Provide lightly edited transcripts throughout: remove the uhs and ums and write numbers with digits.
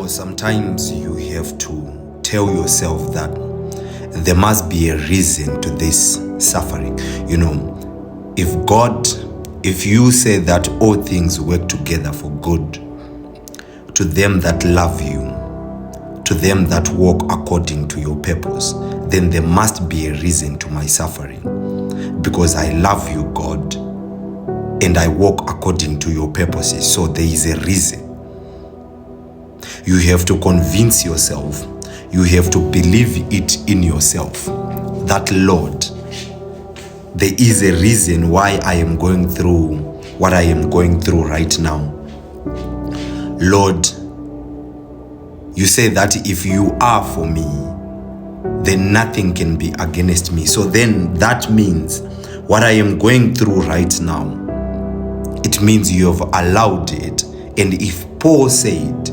Sometimes you have to tell yourself that there must be a reason to this suffering. If you say that all things work together for good to them that love you, to them that walk according to your purpose, then there must be a reason to my suffering. Because I love you, God, and I walk according to your purposes. So there is a reason. You have to convince yourself, you have to believe it in yourself that, Lord, there is a reason why I am going through what I am going through right now. Lord, you say that if you are for me, then nothing can be against me. So then that means what I am going through right now, it means you have allowed it. And if Paul said,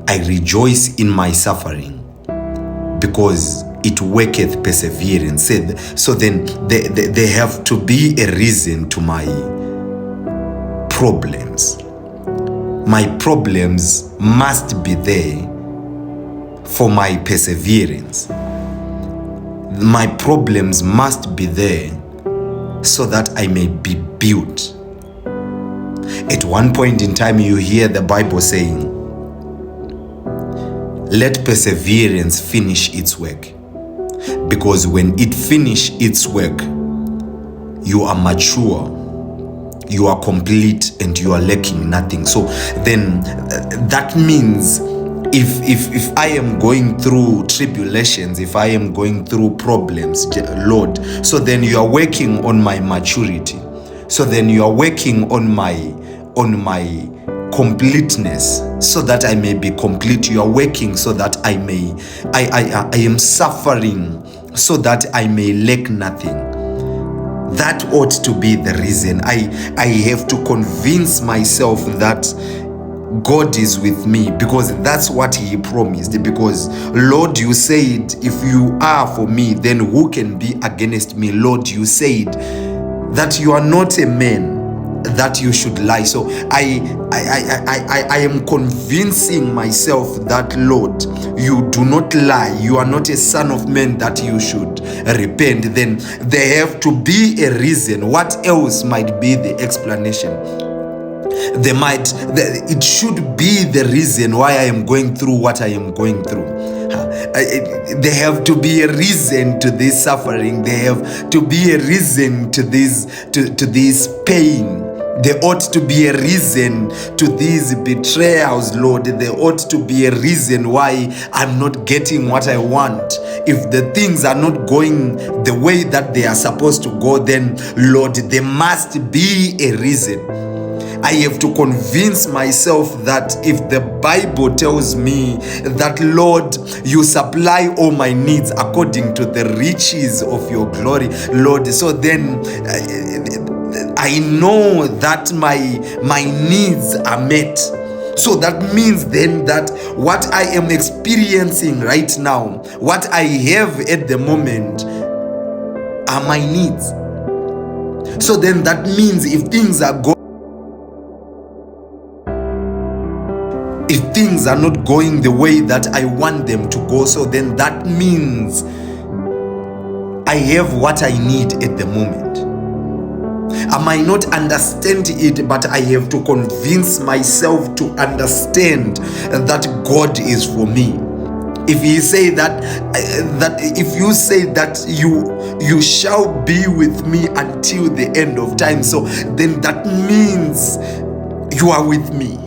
I rejoice in my suffering because it worketh perseverance. So then there have to be a reason to my problems. My problems must be there for my perseverance. My problems must be there so that I may be built. At one point in time, you hear the Bible saying, let perseverance finish its work. Because when it finish its work, you are mature, you are complete, and you are lacking nothing. So then that means if I am going through tribulations, if I am going through problems, Lord, so then you are working on my maturity. So then you are working on my completeness, so that I may be complete. You are working so that I am suffering so that I may lack nothing. That ought to be the reason. I have to convince myself that God is with me, because that's what He promised. Because Lord, you said, if you are for me, then who can be against me? Lord, you said that you are not a man that you should lie. So I am convincing myself that, Lord, you do not lie. You are not a son of man that you should repent. Then there have to be a reason. What else might be the explanation? It should be the reason why I am going through what I am going through. There have to be a reason to this suffering. There have to be a reason to this pain. There ought to be a reason to these betrayals, Lord. There ought to be a reason why I'm not getting what I want. If the things are not going the way that they are supposed to go, then, Lord, there must be a reason. I have to convince myself that if the Bible tells me that, Lord, you supply all my needs according to the riches of your glory, Lord, so then I know that my needs are met. So that means then that what I am experiencing right now, what I have at the moment, are my needs. So then that means if things are not going the way that I want them to go, so then that means I have what I need at the moment. I might not understand it, but I have to convince myself to understand that God is for me. If He say that if you say that you shall be with me until the end of time, so then that means you are with me.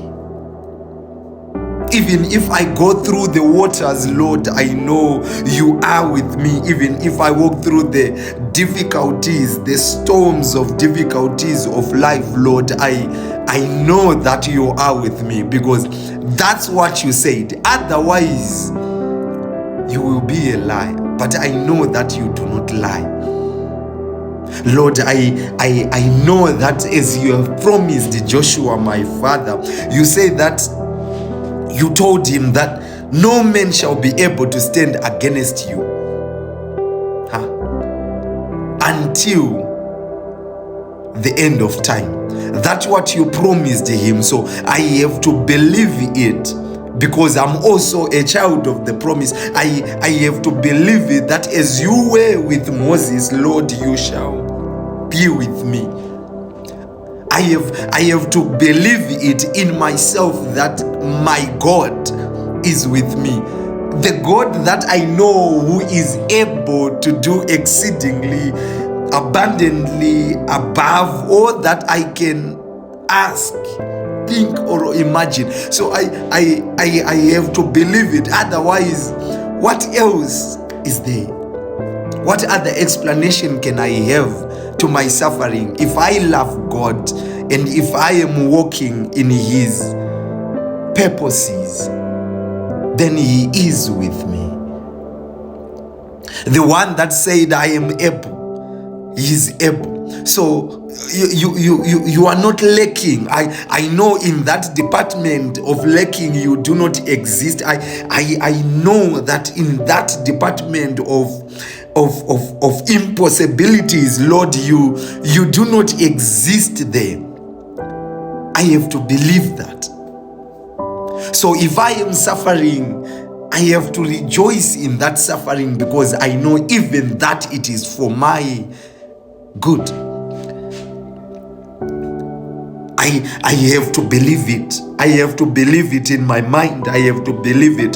Even if I go through the waters, Lord, I know you are with me. Even if I walk through the difficulties, the storms of difficulties of life, Lord, I know that you are with me, because that's what you said. Otherwise, you will be a liar. But I know that you do not lie. Lord, I know that as you have promised Joshua, my father, you say that you told him that no man shall be able to stand against you until the end of time. That's what you promised him. So I have to believe it, because I'm also a child of the promise. I have to believe it, that as you were with Moses, Lord, you shall be with me. I have to believe it in myself that my God is with me. The God that I know, who is able to do exceedingly abundantly above all that I can ask, think, or imagine. So I have to believe it. Otherwise, what else is there? What other explanation can I have to my suffering? If I love God and if I am walking in His purposes, then He is with me. The one that said, I am able, He is able. So you are not lacking. I know in that department of lacking you do not exist. I know that in that department of impossibilities, Lord, you do not exist there. I have to believe that. So if I am suffering, I have to rejoice in that suffering, because I know even that it is for my good. I have to believe it. I have to believe it in my mind. I have to believe it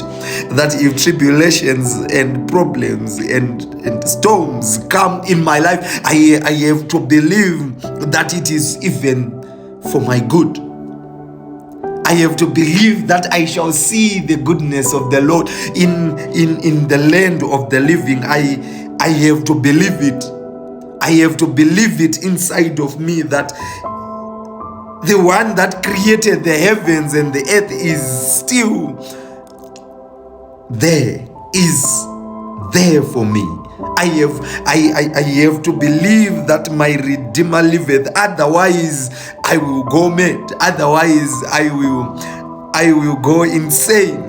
that if tribulations and problems and storms come in my life, I have to believe that it is even for my good. I have to believe that I shall see the goodness of the Lord in the land of the living. I have to believe it. I have to believe it inside of me that the one that created the heavens and the earth is still there, is there for me. I have to believe that my Redeemer liveth. Otherwise, I will go mad. Otherwise, I will go insane.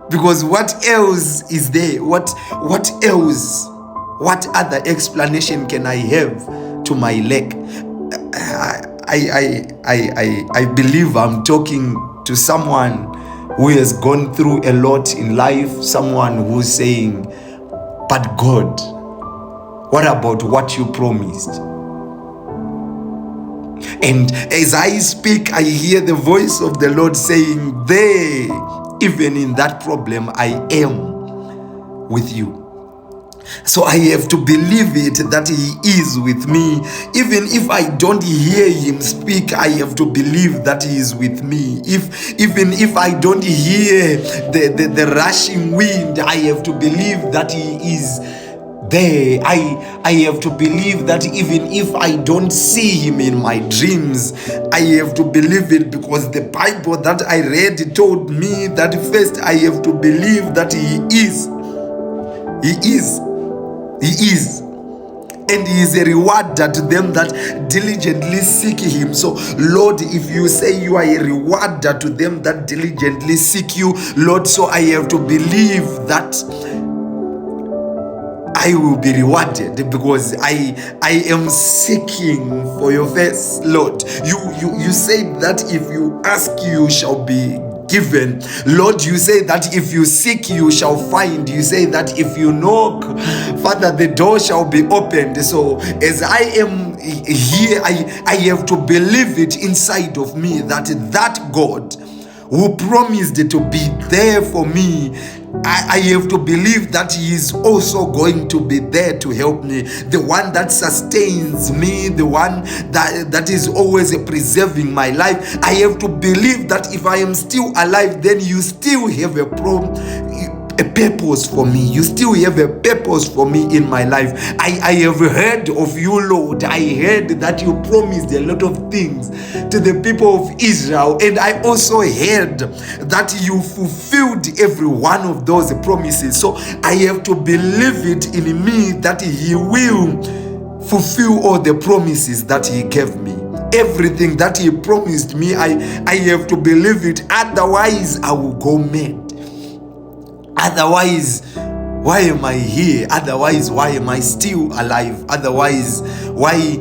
Because what else is there? What else? What other explanation can I have to my lack? I believe I'm talking to someone who has gone through a lot in life, someone who's saying, but God, what about what you promised? And as I speak, I hear the voice of the Lord saying, there, even in that problem, I am with you. So I have to believe it that He is with me. Even if I don't hear Him speak, I have to believe that He is with me. Even if I don't hear the rushing wind, I have to believe that He is there. I have to believe that even if I don't see Him in my dreams, I have to believe it, because the Bible that I read told me that first I have to believe that He is. He is. He is. And He is a rewarder to them that diligently seek Him. So, Lord, if you say you are a rewarder to them that diligently seek you, Lord, so I have to believe that I will be rewarded, because I am seeking for your face, Lord. You said that if you ask, you shall be given. Lord, you say that if you seek, you shall find. You say that if you knock, Father, the door shall be opened. So as I am here, I have to believe it inside of me that God who promised to be there for me, I have to believe that He is also going to be there to help me. The one that sustains me, the one that is always preserving my life. I have to believe that if I am still alive, then you still have a purpose for me. You still have a purpose for me in my life. I have heard of you, Lord. I heard that you promised a lot of things to the people of Israel, and I also heard that you fulfilled every one of those promises. So I have to believe it in me that He will fulfill all the promises that He gave me. Everything that He promised me, I have to believe it. Otherwise, I will go mad. Otherwise, why am I here? Otherwise, why am I still alive? Otherwise, why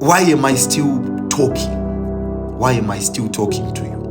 am I still talking? Why am I still talking to you?